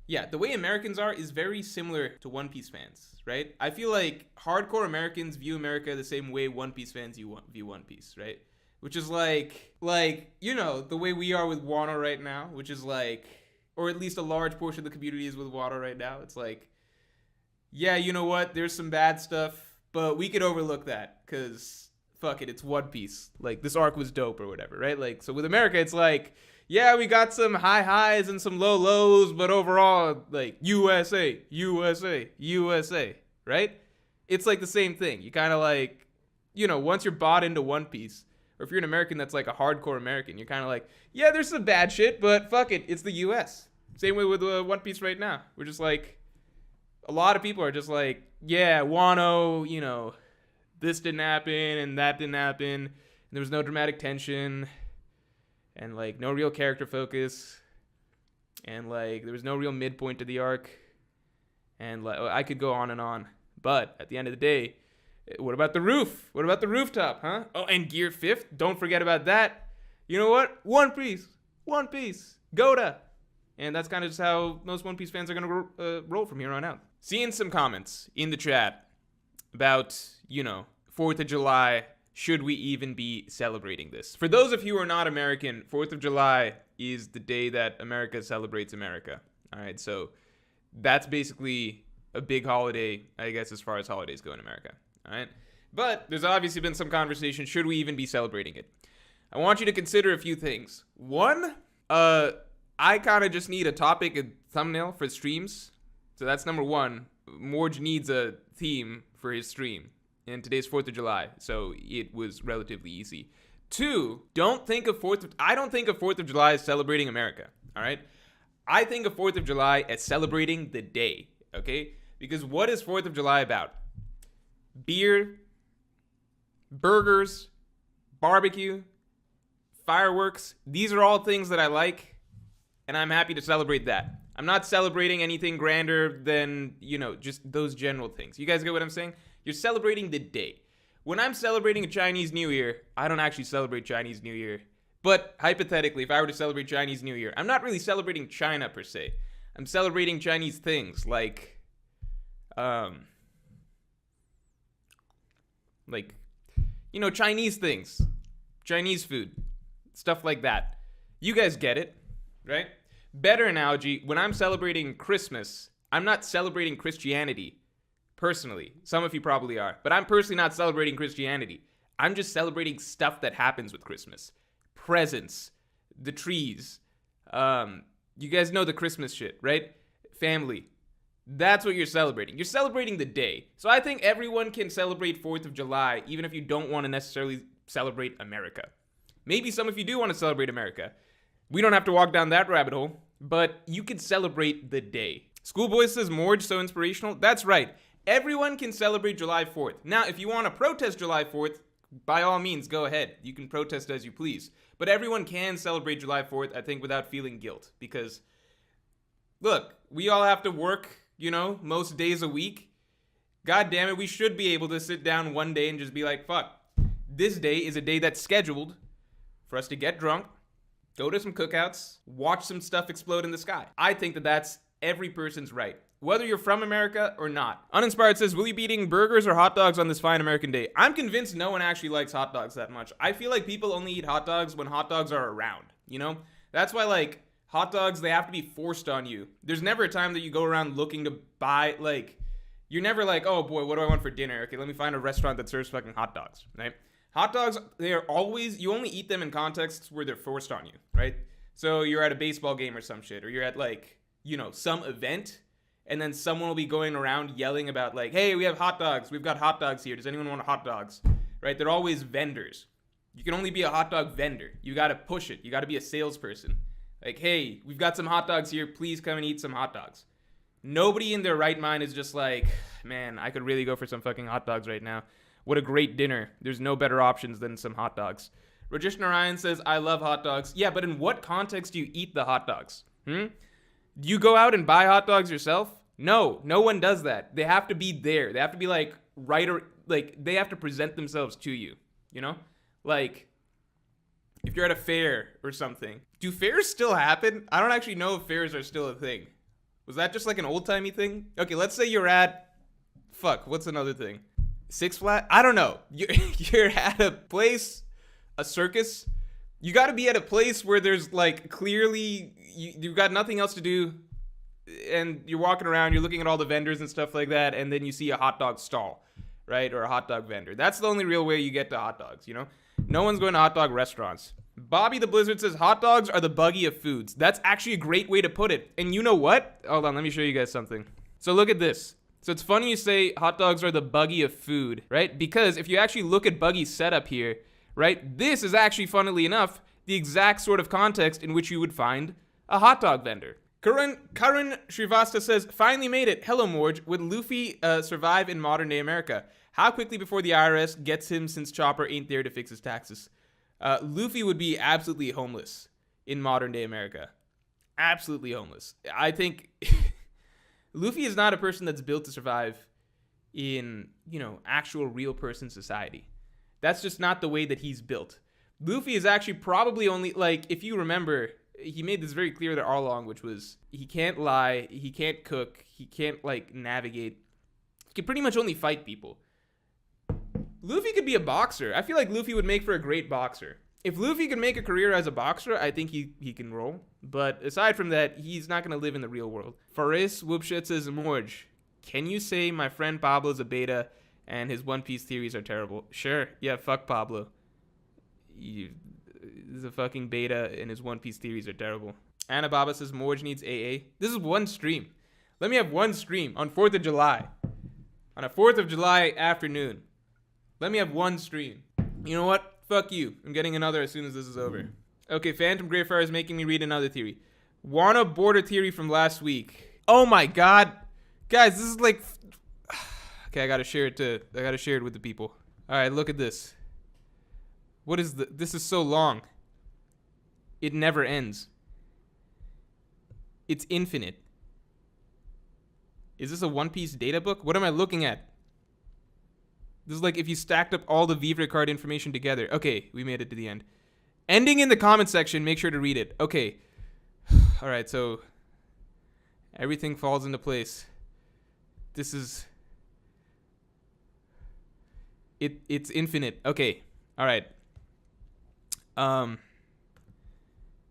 Yeah, the way Americans are is very similar to One Piece fans, right? I feel like hardcore Americans view America the same way One Piece fans view One Piece, right? Which is the way we are with Wano right now, which is like, or at least a large portion of the community is with Wano right now. It's like, yeah, you know what? There's some bad stuff, but we could overlook that because fuck it, it's One Piece. Like this arc was dope or whatever, right? Like so with America, it's like, yeah, we got some high highs and some low lows, but overall, like USA, USA, USA, right? It's like the same thing. You kind of like, once you're bought into One Piece, or if you're an American that's like a hardcore American, you're kind of like, yeah, there's some bad shit, but fuck it, it's the US. Same way with One Piece right now. We're just like, a lot of people are just like, yeah, Wano, this didn't happen and that didn't happen. And there was no dramatic tension and like no real character focus. And like there was no real midpoint to the arc. And like I could go on and on. But at the end of the day, what about the roof? What about the rooftop, huh? Oh, and Gear 5th, don't forget about that. You know what? One Piece. One Piece. Goda. And that's kind of just how most One Piece fans are going to roll from here on out. Seeing some comments in the chat about, 4th of July, should we even be celebrating this? For those of you who are not American, 4th of July is the day that America celebrates America. All right, so that's basically a big holiday, I guess, as far as holidays go in America. All right, but there's obviously been some conversation, should we even be celebrating it? I want you to consider a few things. One, I kind of just need a topic and thumbnail for streams. So that's number one. Morj needs a theme for his stream. And today's 4th of July, so it was relatively easy. Two, I don't think of 4th of July as celebrating America, all right? I think of 4th of July as celebrating the day, okay? Because what is 4th of July about? Beer, burgers, barbecue, fireworks. These are all things that I like, and I'm happy to celebrate that. I'm not celebrating anything grander than, just those general things. You guys get what I'm saying? You're celebrating the day. When I'm celebrating a Chinese New Year, I don't actually celebrate Chinese New Year. But hypothetically, if I were to celebrate Chinese New Year, I'm not really celebrating China per se. I'm celebrating Chinese things like Chinese things, Chinese food, stuff like that. You guys get it, right? Better analogy, when I'm celebrating Christmas, I'm not celebrating Christianity, personally. Some of you probably are, but I'm personally not celebrating Christianity. I'm just celebrating stuff that happens with Christmas. Presents, the trees, you guys know the Christmas shit, right? Family. That's what you're celebrating. You're celebrating the day. So I think everyone can celebrate 4th of July, even if you don't want to necessarily celebrate America. Maybe some of you do want to celebrate America. We don't have to walk down that rabbit hole, but you can celebrate the day. Schoolboy says, Morj, so inspirational. That's right. Everyone can celebrate July 4th. Now, if you want to protest July 4th, by all means, go ahead. You can protest as you please. But everyone can celebrate July 4th, I think, without feeling guilt. Because, look, we all have to work, most days a week. God damn it, we should be able to sit down one day and just be like, fuck, this day is a day that's scheduled for us to get drunk, go to some cookouts, watch some stuff explode in the sky. I think that that's every person's right, whether you're from America or not. Uninspired says, will you be eating burgers or hot dogs on this fine American day? I'm convinced no one actually likes hot dogs that much. I feel like people only eat hot dogs when hot dogs are around, That's why, hot dogs, they have to be forced on you. There's never a time that you go around looking to buy, you're never like, oh boy, what do I want for dinner? Okay, let me find a restaurant that serves fucking hot dogs, right? Hot dogs, they're always, you only eat them in contexts where they're forced on you, right? So you're at a baseball game or some shit, or you're at some event, and then someone will be going around yelling about hey, we have hot dogs. We've got hot dogs here. Does anyone want hot dogs? Right? They're always vendors. You can only be a hot dog vendor. You got to push it. You got to be a salesperson. Hey, we've got some hot dogs here. Please come and eat some hot dogs. Nobody in their right mind is just like, man, I could really go for some fucking hot dogs right now. What a great dinner. There's no better options than some hot dogs. Rajesh Narayan says, I love hot dogs. Yeah, but in what context do you eat the hot dogs? Do you go out and buy hot dogs yourself? No one does that. They have to be there. They have to be they have to present themselves to you, if you're at a fair or something. Do fairs still happen? I don't actually know if fairs are still a thing. Was that just like an old-timey thing? Okay, let's say you're at... Fuck, what's another thing? Six Flags? I don't know. You're at a place, a circus. You got to be at a place where there's like clearly... You've got nothing else to do. And you're walking around, you're looking at all the vendors and stuff like that. And then you see a hot dog stall, right? Or a hot dog vendor. That's the only real way you get to hot dogs, you know? No one's going to hot dog restaurants. Bobby the Blizzard says, hot dogs are the buggy of foods. That's actually a great way to put it. And you know what? Hold on, let me show you guys something. So look at this. So it's funny you say hot dogs are the buggy of food, right? Because if you actually look at Buggy's setup here, right? This is actually, funnily enough, the exact sort of context in which you would find a hot dog vendor. Karan Shrivasta says, finally made it. Hello, Morj. Would Luffy survive in modern day America? How quickly before the IRS gets him since Chopper ain't there to fix his taxes? Luffy would be absolutely homeless in modern day America. Absolutely homeless. I think Luffy is not a person that's built to survive in, you know, actual real person society. That's just not the way that he's built. Luffy is actually probably only, like, if you remember, he made this very clear to Arlong, which was he can't lie, he can't cook, he can't, like, navigate. He can pretty much only fight people. Luffy could be a boxer. I feel like Luffy would make for a great boxer. If Luffy can make a career as a boxer, I think he can roll. But aside from that, he's not going to live in the real world. Faris Whoopshit says, Morj, can you say my friend Pablo's a beta and his One Piece theories are terrible? Sure. Yeah, fuck Pablo. He's a fucking beta and his One Piece theories are terrible. Anna Baba says, Morj needs AA. This is one stream. Let me have one stream on 4th of July. On a 4th of July afternoon. Let me have one stream. You know what? Fuck you. I'm getting another as soon as this is over. Okay, Phantom Greyfire is making me read another theory. Wano border theory from last week. Oh my god. Guys, this is like... Okay, I gotta share it with the people. Alright, look at this. What is the... This is so long. It never ends. It's infinite. Is this a One Piece data book? What am I looking at? This is like if you stacked up all the Vivre card information together. Okay, we made it to the end. Ending in the comment section. Make sure to read it. Okay. All right, so everything falls into place. This is... It's infinite. Okay. All right.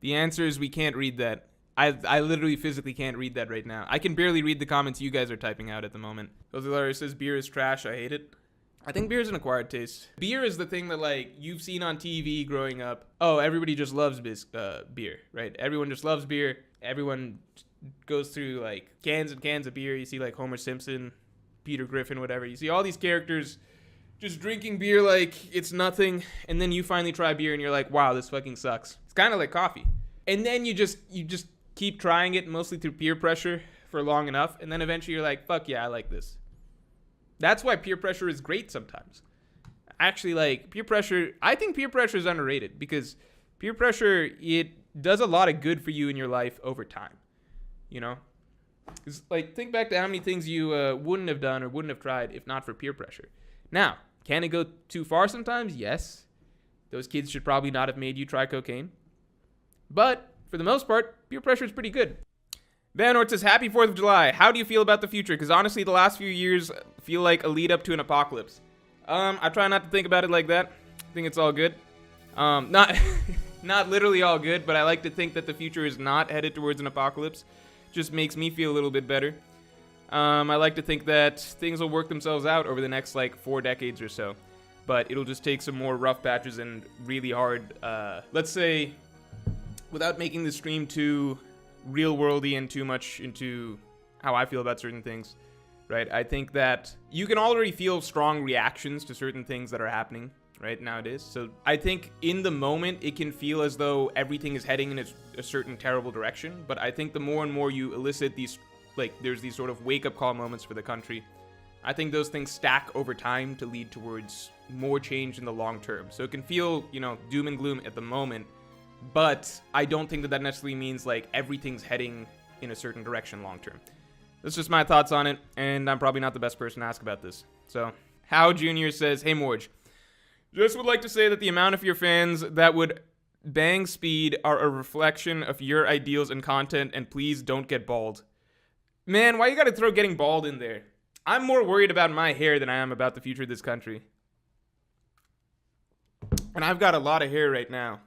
The answer is we can't read that. I literally physically can't read that right now. I can barely read the comments you guys are typing out at the moment. Jose says beer is trash. I hate it. I think beer is an acquired taste. Beer is the thing that, like, you've seen on TV growing up. Oh, everybody just loves beer, right? Everyone just loves beer. Everyone goes through, like, cans and cans of beer. You see, like, Homer Simpson, Peter Griffin, whatever. You see all these characters just drinking beer like it's nothing. And then you finally try beer and you're like, wow, this fucking sucks. It's kind of like coffee. And then you just keep trying it, mostly through peer pressure, for long enough. And then eventually you're like, fuck yeah, I like this. That's why peer pressure is great sometimes. Actually, like, peer pressure, I think peer pressure is underrated because peer pressure, it does a lot of good for you in your life over time, you know? 'Cause, like, think back to how many things you wouldn't have done or wouldn't have tried if not for peer pressure. Now, can it go too far sometimes? Yes. Those kids should probably not have made you try cocaine. But, for the most part, peer pressure is pretty good. Van Ort says, happy 4th of July. How do you feel about the future? Because honestly, the last few years feel like a lead up to an apocalypse. I try not to think about it like that. I think it's all good. Not not literally all good, but I like to think that the future is not headed towards an apocalypse. Just makes me feel a little bit better. I like to think that things will work themselves out over the next, like, 4 decades or so. But it'll just take some more rough patches and really hard, let's say, without making the stream too real worldy and too much into how I feel about certain things, right? I think that you can already feel strong reactions to certain things that are happening right nowadays. So I think in the moment it can feel as though everything is heading in a certain terrible direction. But I think the more and more you elicit these, like, there's these sort of wake up call moments for the country, I think those things stack over time to lead towards more change in the long term. So it can feel, you know, doom and gloom at the moment, but I don't think that necessarily means, like, everything's heading in a certain direction long term. That's just my thoughts on it, and I'm probably not the best person to ask about this. So, How Jr. says, hey Morj, just would like to say that the amount of your fans that would bang speed are a reflection of your ideals and content, and please don't get bald. Man, why you gotta throw getting bald in there? I'm more worried about my hair than I am about the future of this country. And I've got a lot of hair right now.